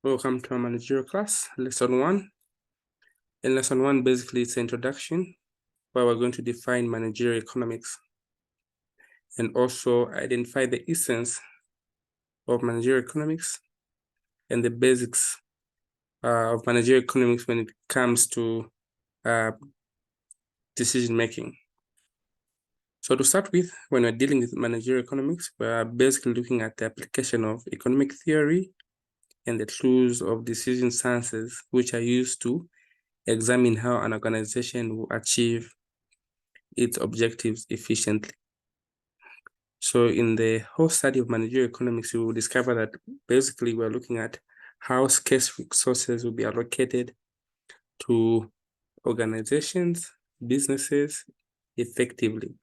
Welcome to our managerial class, lesson 1. In lesson 1, basically it's an introduction where we're going to define managerial economics and also identify the essence of managerial economics and the basics of managerial economics when it comes to decision making. So to start with, when we're dealing with managerial economics, we're basically looking at the application of economic theory and the tools of decision sciences, which are used to examine how an organization will achieve its objectives efficiently. So in the whole study of managerial economics, you will discover that basically we're looking at how scarce resources will be allocated to organizations, businesses effectively.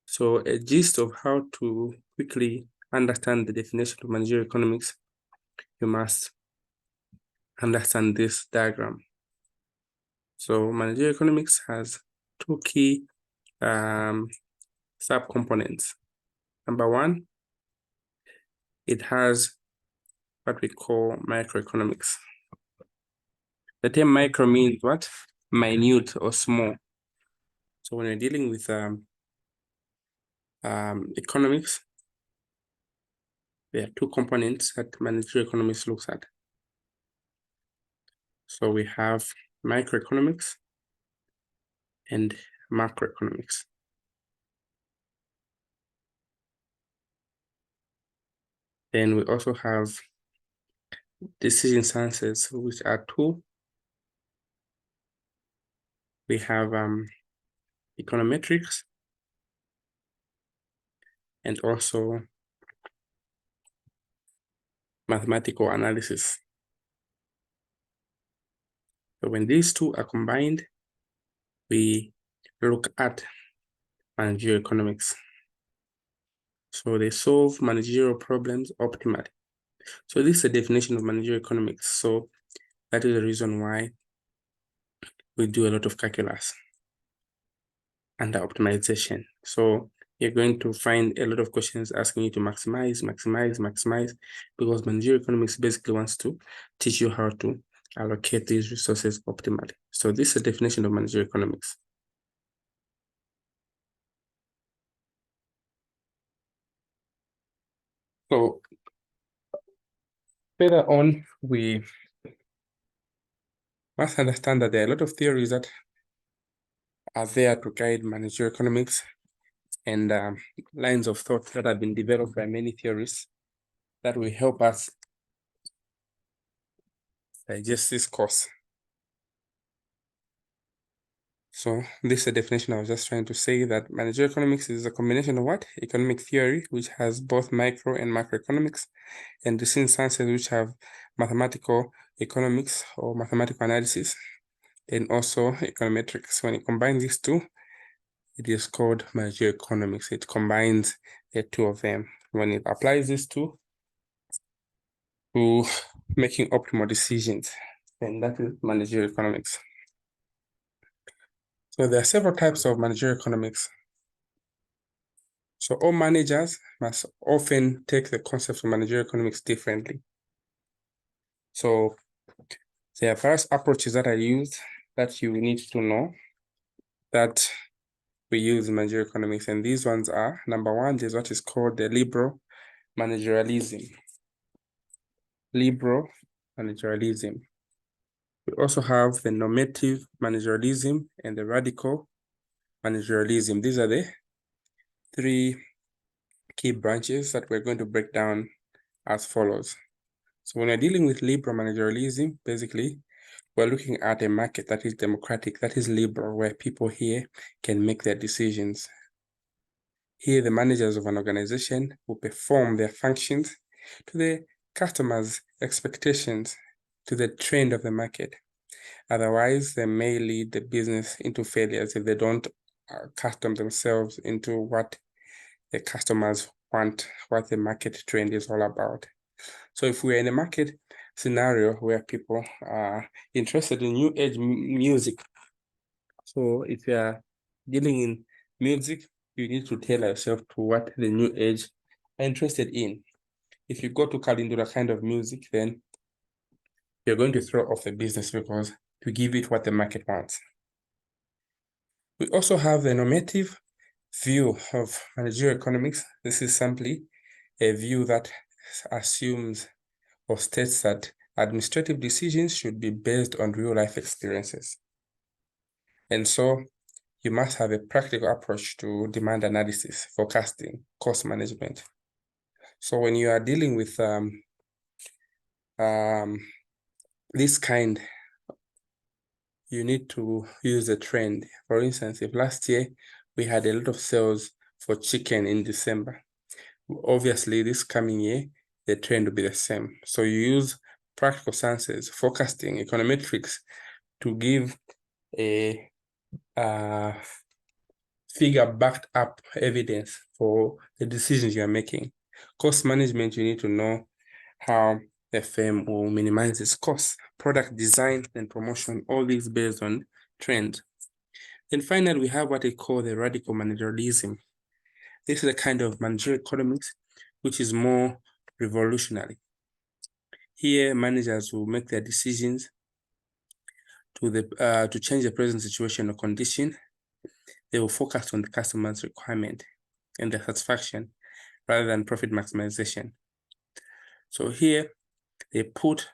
So a gist of how to quickly understand the definition of managerial economics, you must understand this diagram. So managerial economics has two key subcomponents. Number one, it has what we call microeconomics. The term micro means what? Minute or small. So when you're dealing with economics, there are two components that managerial economics looks at. So we have microeconomics and macroeconomics. Then we also have decision sciences, which are two. We have econometrics and also mathematical analysis. So when these two are combined, we look at managerial economics. So they solve managerial problems optimally. So this is the definition of managerial economics. So that is the reason why we do a lot of calculus under optimization. So you're going to find a lot of questions asking you to maximize, because managerial economics basically wants to teach you how to allocate these resources optimally. So this is the definition of managerial economics. So further on, we must understand that there are a lot of theories that are there to guide managerial economics and lines of thought that have been developed by many theorists that will help us digest this course. So this is the definition I was just trying to say, that managerial economics is a combination of what? Economic theory, which has both micro and macroeconomics, and decision sciences, which have mathematical economics or mathematical analysis, and also econometrics. When you combine these two, it is called managerial economics. It combines the two of them. When it applies these two to making optimal decisions, then that is managerial economics. So there are several types of managerial economics. So all managers must often take the concepts of managerial economics differently. So there are various approaches that are used that you need to know that we use in managerial economics. And these ones are, number one, there's what is called the liberal managerialism. Liberal managerialism. We also have the normative managerialism and the radical managerialism. These are the three key branches that we're going to break down as follows. So when we're dealing with liberal managerialism, basically, we're looking at a market that is democratic, that is liberal, where people here can make their decisions. Here, the managers of an organization will perform their functions to the customers' expectations, to the trend of the market. Otherwise, they may lead the business into failures if they don't custom themselves into what the customers want, what the market trend is all about. So if we're in a market scenario where people are interested in new age music, so if you are dealing in music, you need to tailor yourself to what the new age are interested in. If you go to Kalindura kind of music, then you're going to throw off the business because you give it what the market wants. We also have the normative view of managerial economics. This is simply a view that assumes or states that administrative decisions should be based on real life experiences. And so you must have a practical approach to demand analysis, forecasting, cost management. So when you are dealing with this kind, you need to use a trend. For instance, if last year we had a lot of sales for chicken in December, obviously this coming year, the trend will be the same. So you use practical sciences, forecasting, econometrics to give a figure backed up evidence for the decisions you are making. Cost management, you need to know how the firm will minimize its costs. Product design and promotion, all these based on trends. Then finally, we have what they call the radical managerialism. This is a kind of managerial economics which is more revolutionary. Here, managers will make their decisions to change the present situation or condition. They will focus on the customer's requirement and their satisfaction rather than profit maximization. So here, they put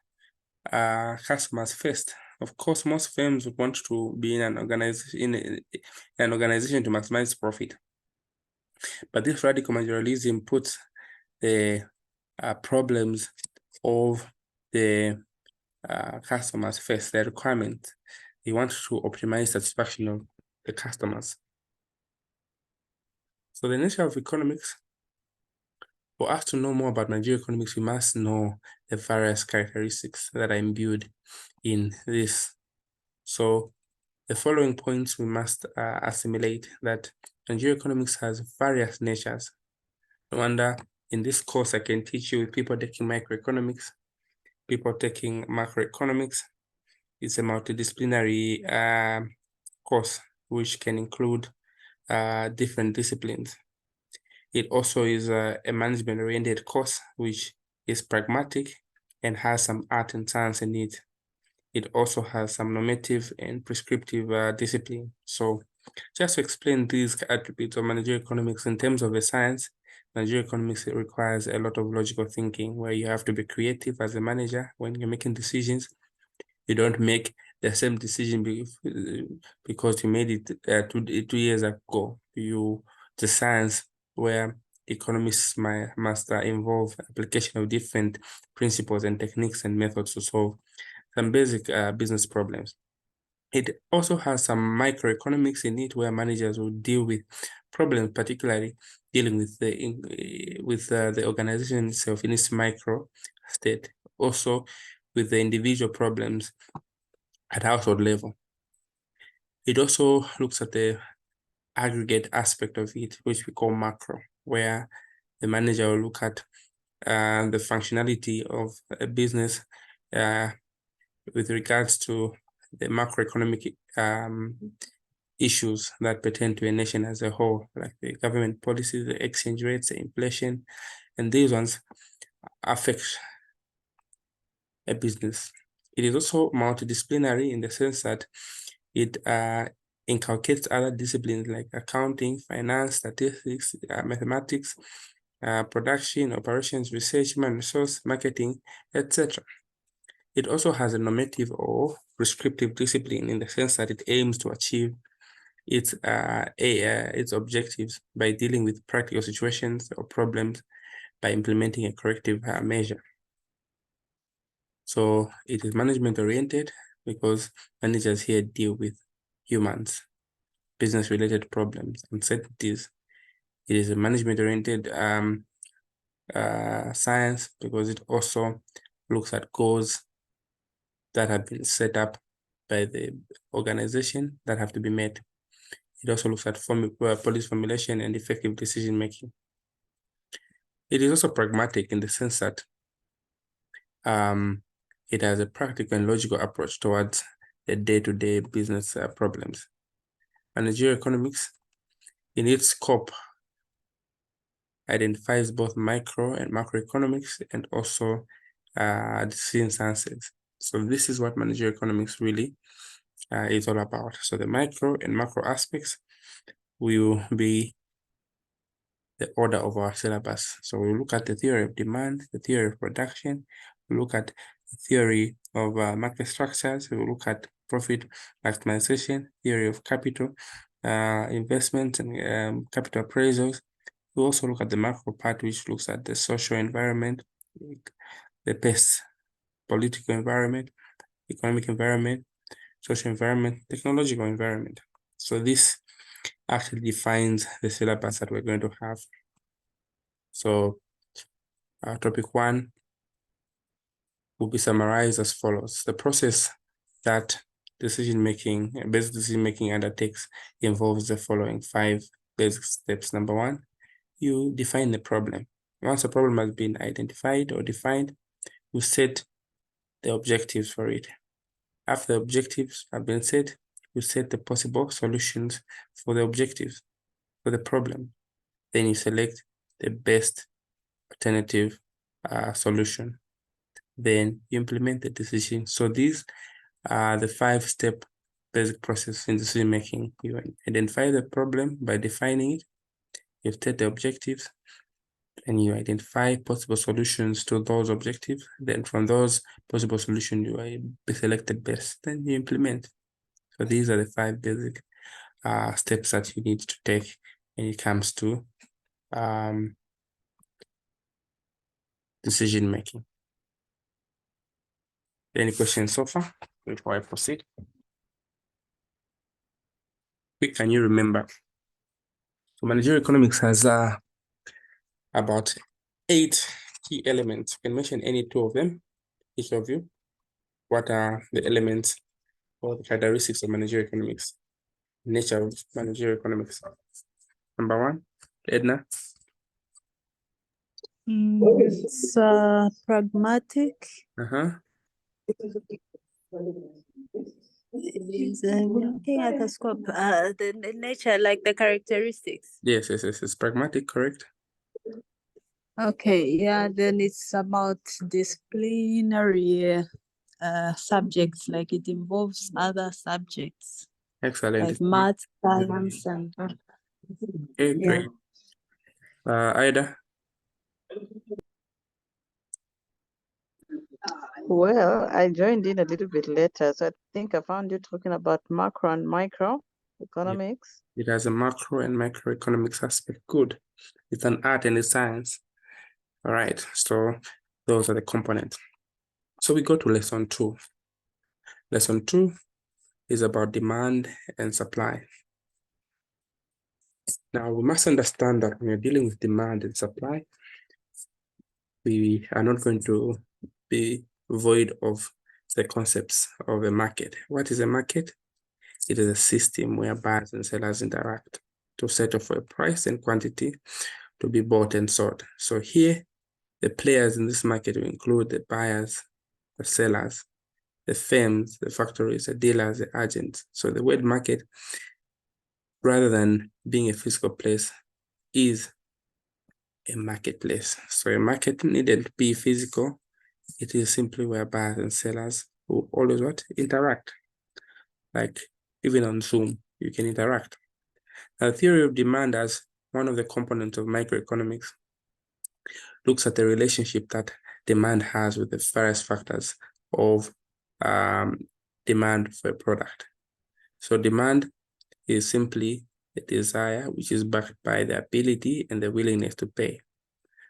customers first. Of course, most firms want to be in an organization to maximize profit. But this radical managerialism puts the problems of the customers first, their requirement. They want to optimize satisfaction of the customers. So the nature of economics, for us to know more about managerial economics, we must know the various characteristics that are imbued in this. So the following points we must assimilate that managerial economics has various natures. No wonder in this course I can teach you people taking microeconomics, people taking macroeconomics. It's a multidisciplinary course which can include different disciplines. It also is a management-oriented course which is pragmatic and has some art and science in it. It also has some normative and prescriptive discipline. So just to explain these attributes of managerial economics in terms of the science, managerial economics requires a lot of logical thinking where you have to be creative as a manager when you're making decisions. You don't make the same decision because you made it 2 years ago. The science where economists must involve application of different principles and techniques and methods to solve some basic business problems. It also has some microeconomics in it where managers will deal with problems, particularly dealing with the organization itself in its micro state. Also with the individual problems at household level. It also looks at the aggregate aspect of it, which we call macro, where the manager will look at the functionality of a business with regards to the macroeconomic issues that pertain to a nation as a whole, like the government policies, the exchange rates, the inflation, and these ones affect a business. It is also multidisciplinary in the sense that it inculcates other disciplines like accounting, finance, statistics, mathematics, production, operations, research, human resource, marketing, etc. It also has a normative or prescriptive discipline in the sense that it aims to achieve its objectives by dealing with practical situations or problems by implementing a corrective measure. So it is management oriented because managers here deal with humans, business related problems, uncertainties. It is a management oriented science because it also looks at goals that have been set up by the organization that have to be met. It also looks at policy formulation and effective decision making. It is also pragmatic in the sense that it has a practical and logical approach towards the day-to-day business problems. Managerial economics, in its scope, identifies both micro and macroeconomics and also decision sciences. So this is what managerial economics really is all about. So the micro and macro aspects will be the order of our syllabus. So we look at the theory of demand, the theory of production, we look at the theory of market structures, we look at profit maximization, theory of capital, investment and capital appraisals. We also look at the macro part, which looks at the social environment, the best political environment, economic environment, social environment, technological environment. So this actually defines the syllabus that we're going to have. So topic 1 will be summarized as follows. The process that basic decision making undertakes involves the following 5 basic steps. Number 1, you define the problem. Once a problem has been identified or defined, you set the objectives for it. After the objectives have been set, you set the possible solutions for the objectives, for the problem. Then you select the best alternative solution. Then you implement the decision. So these are the 5-step basic process in decision making. You identify the problem by defining it, you state the objectives, and you identify possible solutions to those objectives. Then from those possible solutions, you select the best, then you implement. So these are the 5 basic steps that you need to take when it comes to decision making. Any questions so far before I proceed? Quick, can you remember? So managerial economics has about 8 key elements. You can mention any 2 of them, each of you. What are the elements or the characteristics of managerial economics? Nature of managerial economics. Number 1, Edna. It's pragmatic. Looking at the scope, the nature, like the characteristics. Yes, it's pragmatic, correct? Okay, yeah, then it's about disciplinary subjects, like it involves other subjects. Excellent. Like math, science, and okay, great. Ida. Well, I joined in a little bit later, so I think I found you talking about macro and micro economics. It has a macro and microeconomics aspect. Good. It's an art and a science. All right. So those are the components. So we go to lesson 2. Lesson 2 is about demand and supply. Now we must understand that when you're dealing with demand and supply, we are not going to be void of the concepts of a market. What is a market? It is a system where buyers and sellers interact to settle for a price and quantity to be bought and sold. So here, the players in this market will include the buyers, the sellers, the firms, the factories, the dealers, the agents. So the word market, rather than being a physical place, is a marketplace. So a market needn't be physical. It is simply where buyers and sellers will always interact. Like even on Zoom, you can interact. Now, the theory of demand as one of the components of microeconomics looks at the relationship that demand has with the various factors of demand for a product. So demand is simply a desire which is backed by the ability and the willingness to pay.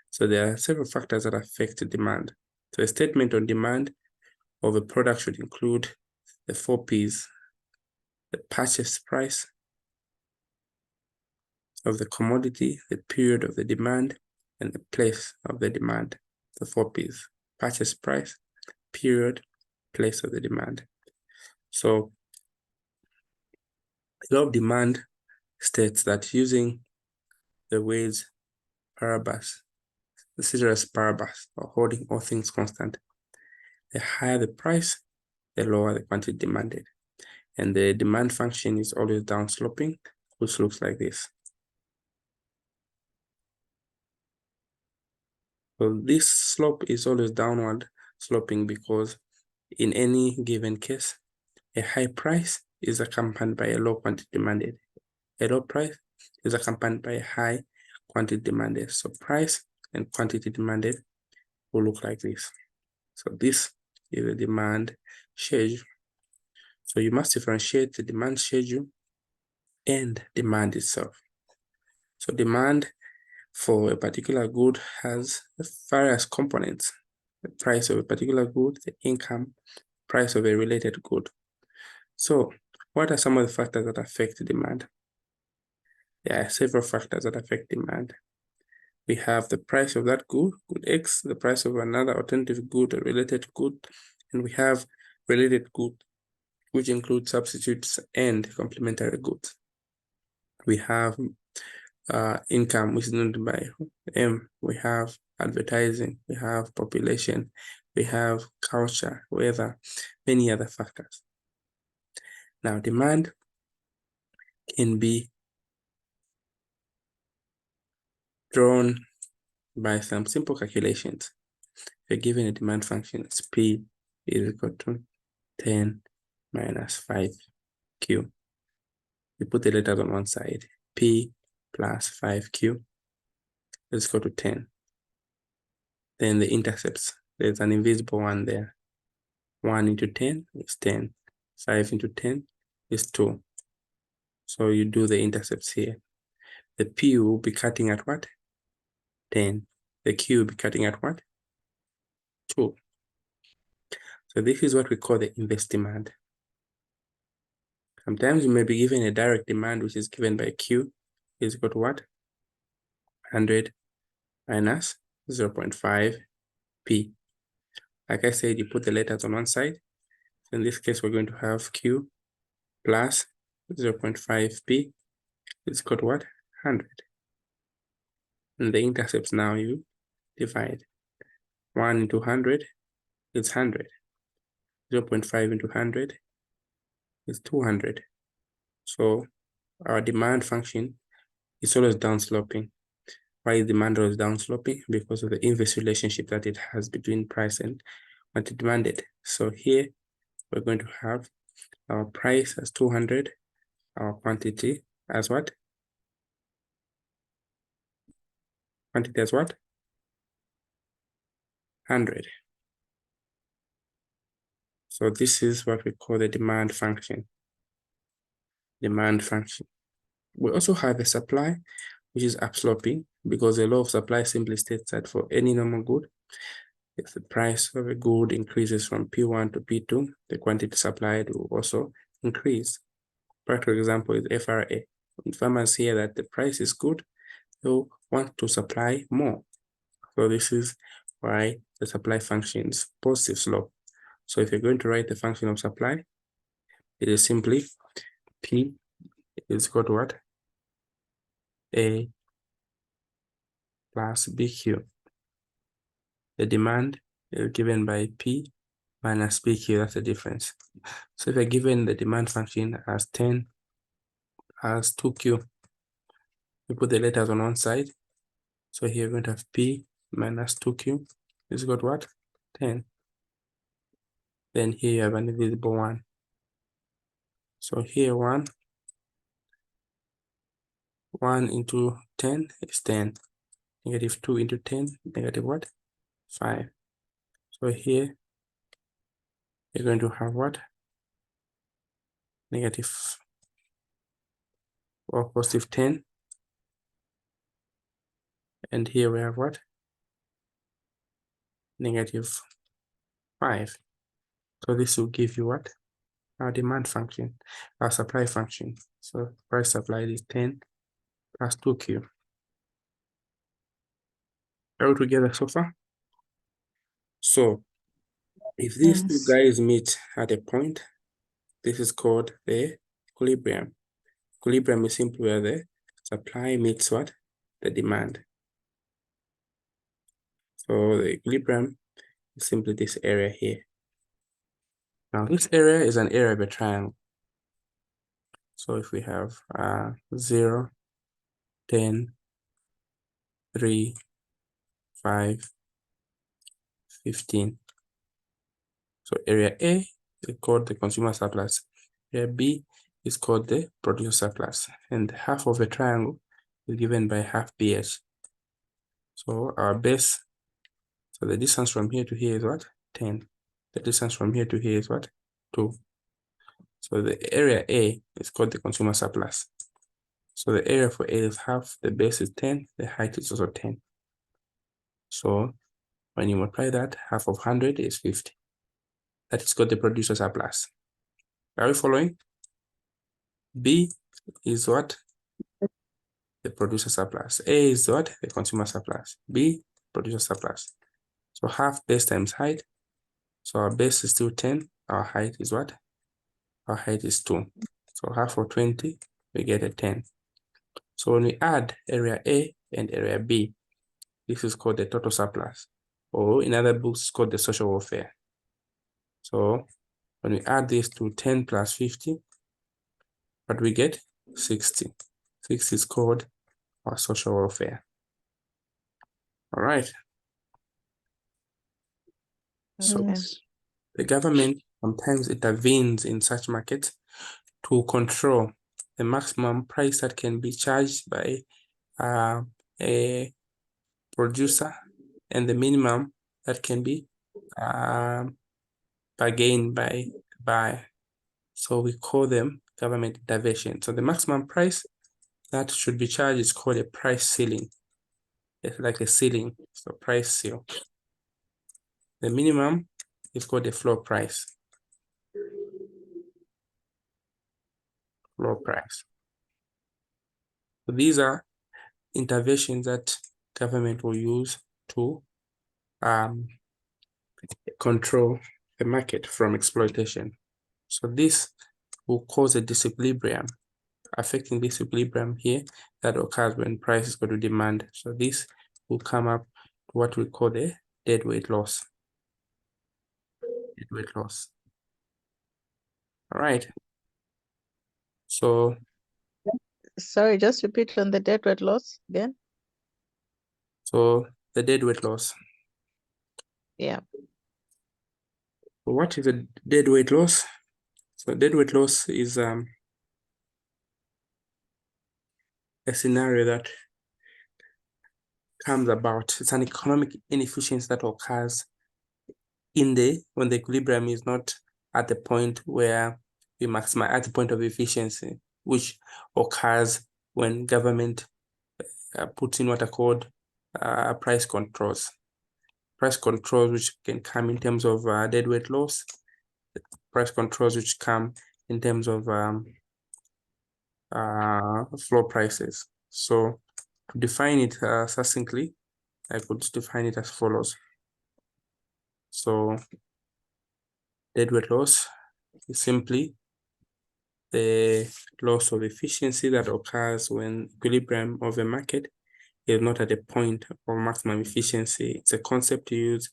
So there are several factors that affect demand. So a statement on demand of a product should include the 4 Ps: the purchase price of the commodity, the period of the demand, and the place of the demand. The 4 Ps: purchase price, period, place of the demand. So the law of demand states that using the words paribus, the ceteris paribus, or holding all things constant, the higher the price, the lower the quantity demanded. And the demand function is always downsloping, which looks like this. So this slope is always downward sloping because in any given case, a high price is accompanied by a low quantity demanded. A low price is accompanied by a high quantity demanded. So price and quantity demanded will look like this. So this is the demand schedule. So you must differentiate the demand schedule and demand itself. So demand for a particular good has various components: the price of a particular good, the income, price of a related good. So what are some of the factors that affect demand? There are several factors that affect demand. We have the price of that good, good X, the price of another alternative good, a related good, and we have related good, which include substitutes and complementary goods. We have income, which is denoted by M. We have advertising, we have population, we have culture, weather, many other factors. Now, demand can be drawn by some simple calculations. If you're given a demand function, it's P is equal to 10 minus 5Q. You put the letters on one side, P plus 5Q is equal to 10. Then the intercepts, there's an invisible one there. 1 into 10 is 10. 5 into 10 is 2. So you do the intercepts here. The P will be cutting at what? 10. The Q will be cutting at what? 2. So this is what we call the inverse demand. Sometimes you may be given a direct demand, which is given by Q is equal to what? 100 minus 0.5 P. Like I said, you put the letters on one side. So in this case, we're going to have Q plus 0.5 P is equal to what? 100. And the intercepts now you divide. 1 into 100 is 100. 0.5 into 100 is 200. So our demand function is always downsloping. Why is demand always downsloping? Because of the inverse relationship that it has between price and quantity demanded. So here we're going to have our price as 200, our quantity as what? Quantity as what? 100. So this is what we call the demand function. Demand function. We also have a supply, which is upsloping, because the law of supply simply states that for any normal good, if the price of a good increases from P1 to P2, the quantity supplied will also increase. Practical example is FRA. When farmers hear that the price is good, they'll want to supply more. So this is why the supply function is positive slope. So if you're going to write the function of supply, it is simply P is equal to what? A plus BQ. The demand is given by P minus BQ, that's the difference. So if you're given the demand function as 10 as 2Q, you put the letters on one side. So here you're going to have P minus 2Q is equal to what? 10. Then here you have an invisible one. So here 1 into 10 is 10. Negative 2 into 10, negative what? 5. So here you're going to have what? Negative or positive 10. And here we have what? Negative 5. So this will give you what? Our demand function, our supply function. So price supplied is 10 plus 2Q. Are we together so far? So if these two Yes. guys meet at a point, this is called the equilibrium. Equilibrium is simply where the supply meets what? The demand. So the equilibrium is simply this area here. Now this area is an area of a triangle. So if we have 0, 10, 3, 5, 15. So area A is called the consumer surplus. Area B is called the producer surplus. And half of a triangle is given by half BH. So our base, so the distance from here to here is what? 10. The distance from here to here is what? 2. So the area A is called the consumer surplus. So the area for A is half, the base is 10, the height is also 10. So when you multiply that, half of 100 is 50. That is called the producer surplus. Are we following? B is what? The producer surplus. A is what? The consumer surplus. B, producer surplus. So half base times height. So our base is still 10. Our height is what? Our height is 2. So half of 20, we get a 10. So when we add area A and area B, this is called the total surplus. Or in other books, it's called the social welfare. So when we add this to 10 plus 50, what we get? 60. 60 is called our social welfare. All right. So Okay. the government sometimes intervenes in such markets to control the maximum price that can be charged by a producer and the minimum that can be bargained by buyer. So we call them government intervention. So the maximum price that should be charged is called a price ceiling. It's like a ceiling, so price seal. The minimum is called the floor price. Floor price. So these are interventions that government will use to control the market from exploitation. So this will cause a disequilibrium, affecting this equilibrium here that occurs when prices go to demand. So this will come up to what we call the deadweight loss. Deadweight loss. All right. So Sorry, just repeat on the deadweight loss again. So the deadweight loss. Yeah. What is a deadweight loss? So deadweight loss is a scenario that comes about. It's an economic inefficiency that occurs when the equilibrium is not at the point where we maximize, at the point of efficiency, which occurs when government puts in what are called price controls. Price controls which can come in terms of deadweight loss, price controls which come in terms of floor prices. So to define it succinctly, I could define it as follows. So deadweight loss is simply the loss of efficiency that occurs when equilibrium of a market is not at a point of maximum efficiency. It's a concept to use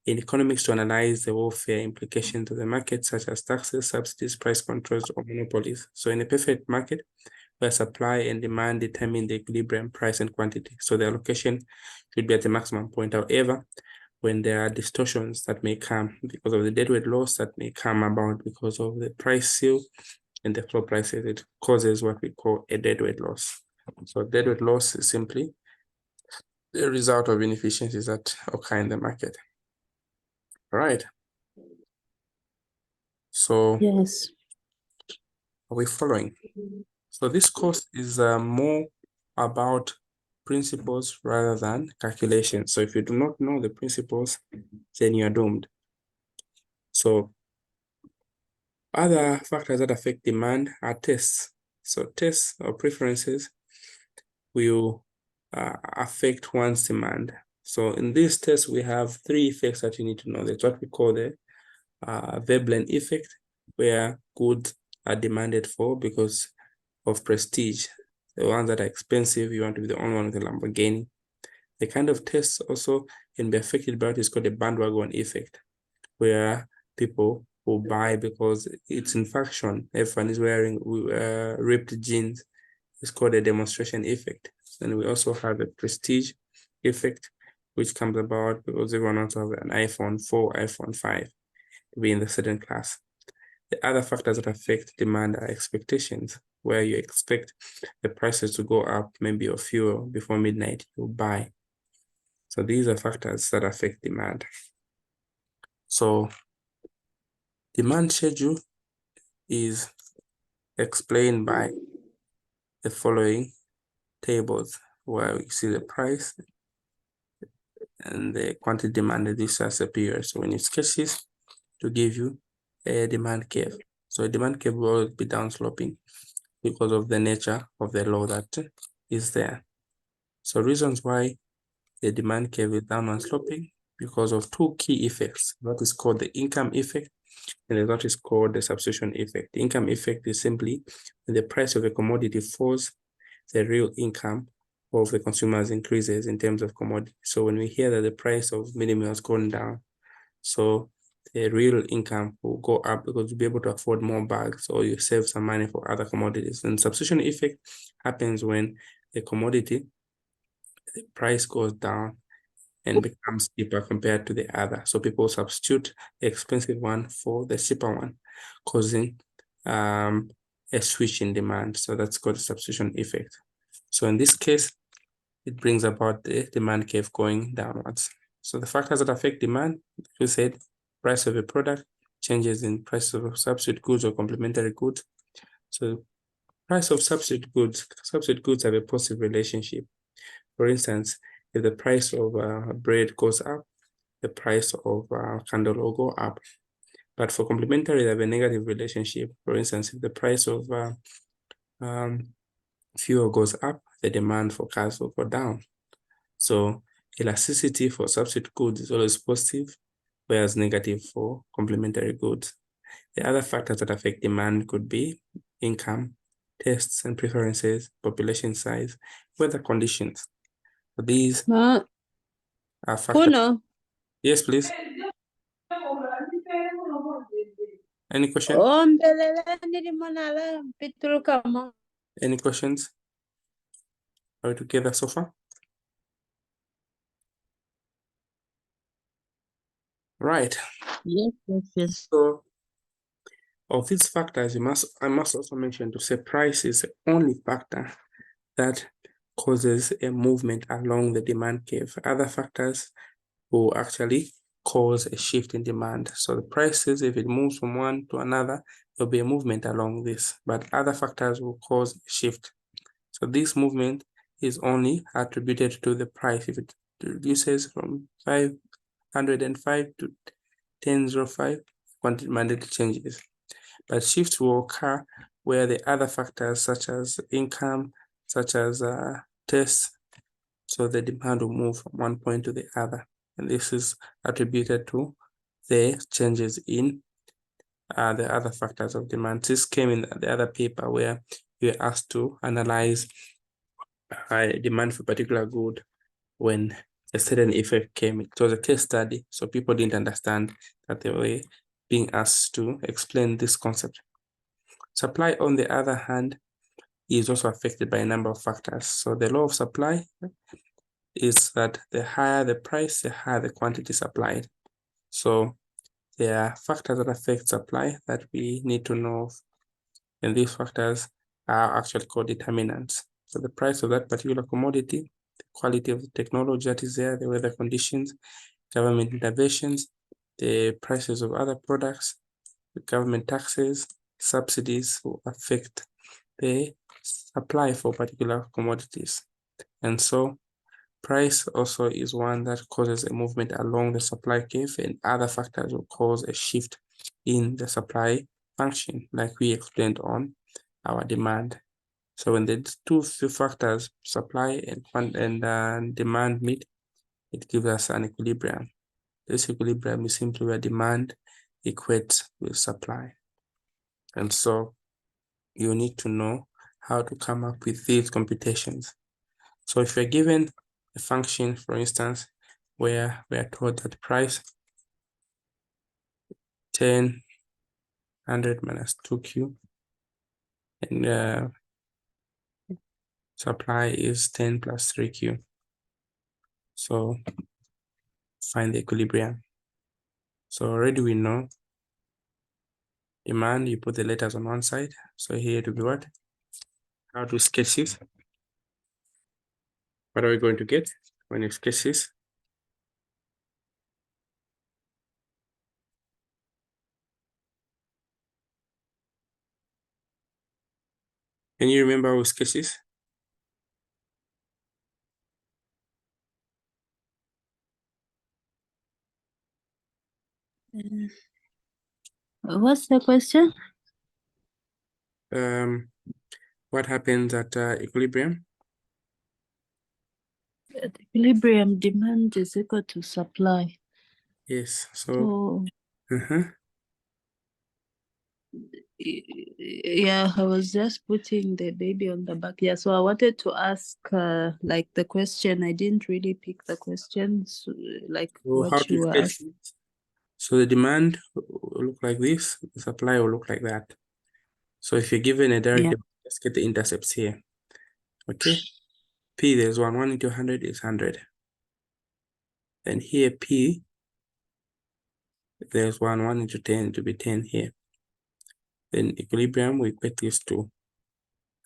in economics to analyze the welfare implications of the market, such as taxes, subsidies, price controls, or monopolies. So in a perfect market, where supply and demand determine the equilibrium price and quantity. So the allocation should be at the maximum point. However, when there are distortions that may come because of the deadweight loss that may come about because of the price seal and the floor prices, it causes what we call a deadweight loss. So deadweight loss is simply the result of inefficiencies that occur in the market. All right. So Yes. are we following? So this course is more about principles rather than calculations. So if you do not know the principles, then you are doomed. So other factors that affect demand are tests. So tests or preferences will affect one's demand. So in this test, we have three effects that you need to know. That's what we call the Veblen effect, where goods are demanded for because of prestige. The ones that are expensive, you want to be the only one with a Lamborghini. The kind of test also can be affected by what is called a bandwagon effect, where people will buy because it's in fashion. Everyone is wearing ripped jeans. It's called a demonstration effect. And we also have a prestige effect, which comes about because everyone wants to have an iPhone 4, iPhone 5. to be in the certain class. The other factors that affect demand are expectations, where you expect the prices to go up, maybe of fuel before midnight, you buy. So these are factors that affect demand. So demand schedule is explained by the following tables, where we see the price and the quantity demanded. This as a period. So when you sketch this, to give you a demand curve. So a demand curve will always be downsloping because of the nature of the law that is there. So reasons why the demand curve is downward sloping, because of two key effects. What is called the income effect and what is called the substitution effect. The income effect is simply when the price of a commodity falls, the real income of the consumers increases in terms of commodity. So when we hear that the price of minimum has gone down, so the real income will go up because you'll be able to afford more bags, or you save some money for other commodities. And substitution effect happens when the commodity, the price goes down and becomes cheaper compared to the other. So people substitute the expensive one for the cheaper one, causing a switch in demand. So that's called a substitution effect. So in this case, it brings about the demand curve going downwards. So the factors that affect demand, like we said, price of a product, changes in price of substitute goods or complementary goods. So price of substitute goods have a positive relationship. For instance, if the price of bread goes up, the price of candle will go up. But for complementary, they have a negative relationship. For instance, if the price of fuel goes up, the demand for cars will go down. So elasticity for substitute goods is always positive, whereas negative for complementary goods. The other factors that affect demand could be income, tastes and preferences, population size, weather conditions. These are factors. Puno. Yes, please. Any question? Any questions? Are we together so far? Right. Yes. So of these factors, I must also mention to say price is the only factor that causes a movement along the demand curve. Other factors will actually cause a shift in demand. So the prices, if it moves from one to another, there'll be a movement along this, but other factors will cause a shift. So this movement is only attributed to the price. If it reduces from 505 to 1005, quantity mandate changes. But shifts will occur where the other factors such as income, such as taste, so the demand will move from one point to the other. And this is attributed to the changes in the other factors of demand. This came in the other paper where you were asked to analyze demand for a particular good when a certain effect came. It was a case study, so people didn't understand that they were being asked to explain this concept. Supply, on the other hand, is also affected by a number of factors. So the law of supply is that the higher the price, the higher the quantity supplied. So there are factors that affect supply that we need to know, and these factors are actually called determinants. So the price of that particular commodity, the quality of the technology that is there, the weather conditions, government interventions, the prices of other products, the government taxes, subsidies will affect the supply for particular commodities. And so price also is one that causes a movement along the supply curve, and other factors will cause a shift in the supply function, like we explained on our demand. So when the two factors, supply and demand meet, it gives us an equilibrium. This equilibrium is simply where demand equates with supply. And so you need to know how to come up with these computations. So if you're given a function, for instance, where we are told that price 10, 100 minus 2q, and supply is 10 plus 3q. So find the equilibrium. So already we know Demand, you put the letters on one side. So here to be what? How to sketch this? What are we going to get when you sketch this? Can you remember how we sketch this? What's the question? What happens at equilibrium? At equilibrium, demand is equal to supply. Yes, so So yeah, I was just putting the baby on the back. Yeah, so I wanted to ask like the question. I didn't really pick the questions like so how what to you were sketch asking. it? So the demand will look like this, the supply will look like that. So if you're given a direct Yeah. demand, let's get the intercepts here. Okay. P, there's 1 into 100 is 100. Then here P, there's 1 into 10 to be 10 here. Then equilibrium, we equate this to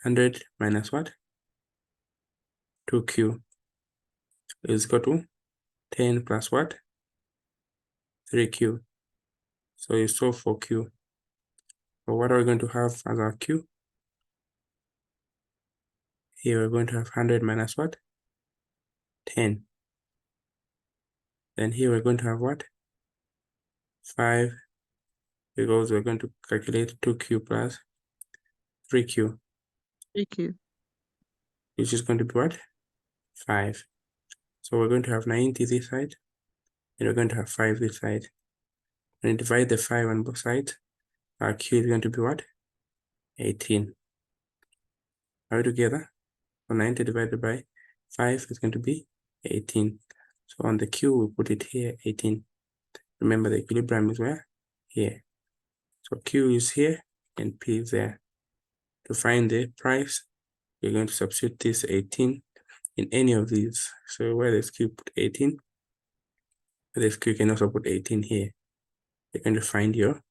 100 minus what? 2Q is equal to 10 plus what? 3Q. So you solve for Q. So what are we going to have as our Q? Here we're going to have 100 minus what? 10. Then here we're going to have what? 5, because we're going to calculate 2Q plus 3Q. 3Q. Which is going to be what? 5. So we're going to have 90 this side, and we're going to have 5 this side. And divide the 5 on both sides, our Q is going to be what? 18. Are we together? So 90 divided by 5 is going to be 18. So on the Q, we put it here, 18. Remember the equilibrium is where? Here. So Q is here and P is there. To find the price, you're going to substitute this 18 in any of these. So where there's Q, put 18. Where there's Q, you can also put 18 here. You're going to find your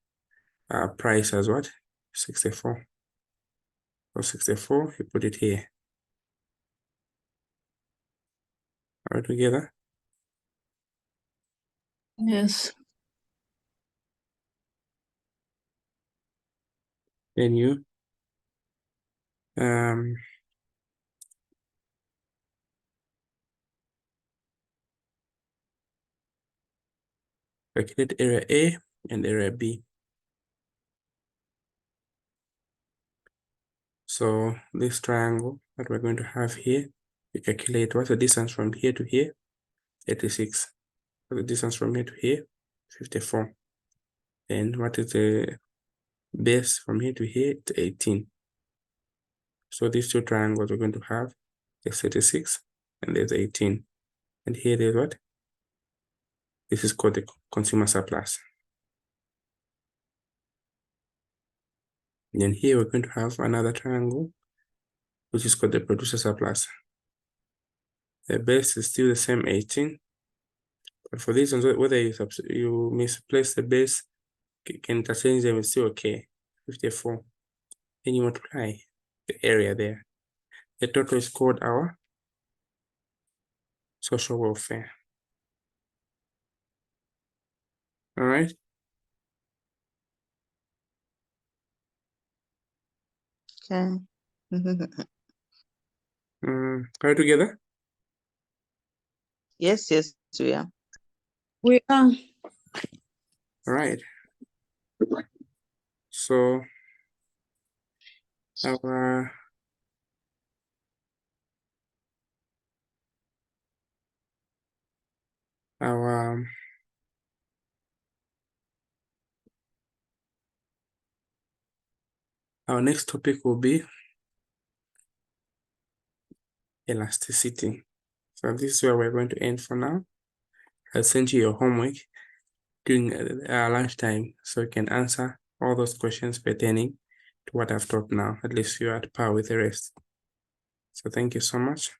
price as what? 64. So 64, you put it here. Are we together? Yes. Then you calculate area A and area B. So this triangle that we're going to have here, we calculate what's the distance from here to here? 86. The distance from here to here? 54. And what is the base from here to here? It's 18. So these two triangles we're going to have is 36 and there's 18. And here there's what? This is called the consumer surplus. And then here we're going to have another triangle, which is called the producer surplus. The base is still the same 18. But for these ones, whether you misplace the base, can interchange them, it's still okay. 54. Then you multiply the area there. The total is called our social welfare. All right. Okay. Are we together? Yes, yes, we are. We are. All right. So our next topic will be elasticity. So this is where we're going to end for now. I'll send you your homework during lunchtime so you can answer all those questions pertaining to what I've taught now. At least you're at par with the rest. So thank you so much.